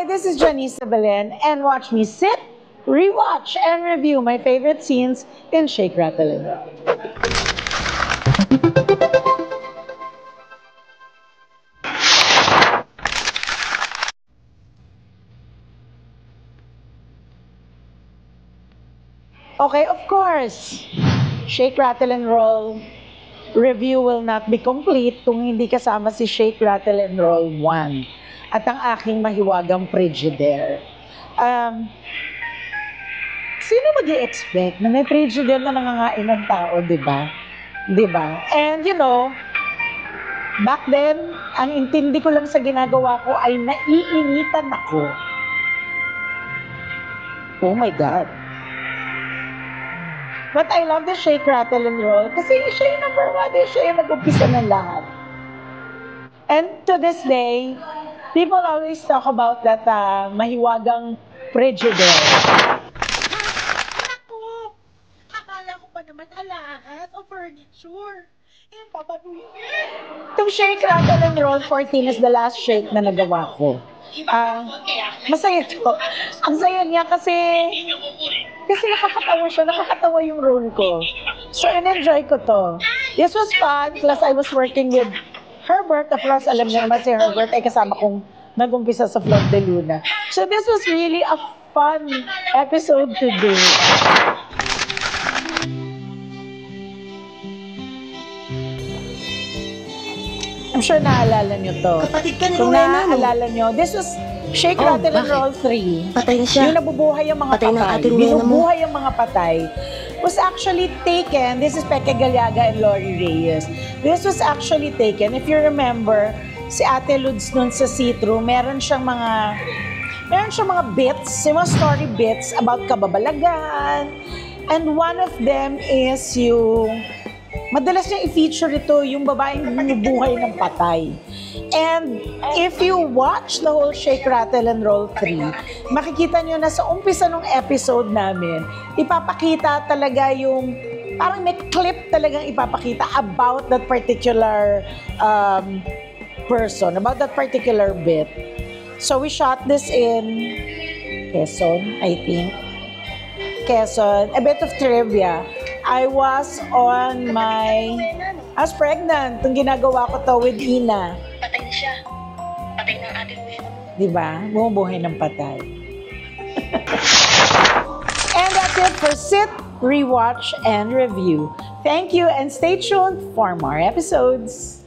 Hi, this is Janisa Belen, and watch me sit, rewatch, and review my favorite scenes in Shake, Rattle, and Roll. Okay, of course, Shake, Rattle, and Roll review will not be complete kung hindi kasama si Shake, Rattle, and Roll 1 at ang aking mahiwagang Frigidaire. Sino mag-i-expect na may Frigidaire na nangangain ng tao, di ba? Di ba? And you know, back then, ang intindi ko lang sa ginagawa ko ay naiinitan ako. Oh my God. But I love the Shake, Rattle, and Roll kasi siya yung number one, siya yung nag-umpisa ng lahat. And to this day, people always talk about that mahiwagang Frigidaire. Ako, akala ko pa naman lahat o furniture. Yung papanuhin. Itong Shake, Rattle, and Roll 14 is the last shake na nagawa ko. Masaya to. Ang saya niya kasi nakakatawa siya, nakakatawa yung role ko. So, in-enjoy ko to. This was fun, plus I was working with Herbert, plus alam niyo naman si Herbert ay kasama kong nag-umpisa sa Flor de Luna. So, this was really a fun episode to do. I'm sure naaalala nyo to. Kapatid ka ni Kung Rowena, no? naaalala nyo, this was Shake, Rattle, and Roll 3. Patay na siya. Yung nabubuhay yung mga Patay ng patay. ating Rowena mo. Binubuhay yung mga patay. Was actually taken, this is Peke Galiaga and Lori Reyes. This was actually taken, if you remember, si Ate Lods nun sa see-through, meron siyang mga bits, yung mga story bits about kababalagan. And one of them is yung madalas niya i-feature ito yung babaeng bumubuhay ng patay. And if you watch the whole Shake, Rattle, and Roll 3, makikita nyo na sa umpisa ng episode namin, ipapakita talaga yung, parang may clip talagang ipapakita about that particular person, about that particular bit. So we shot this in Quezon, I think. Quezon. A bit of trivia. I was pregnant. Itong ginagawa ko to with Ina. Patay na siya. Patay ng ating Rowena mo. Diba? Bumubuhay ng patay. And that's it for Sit, Rewatch, and Review. Thank you and stay tuned for more episodes.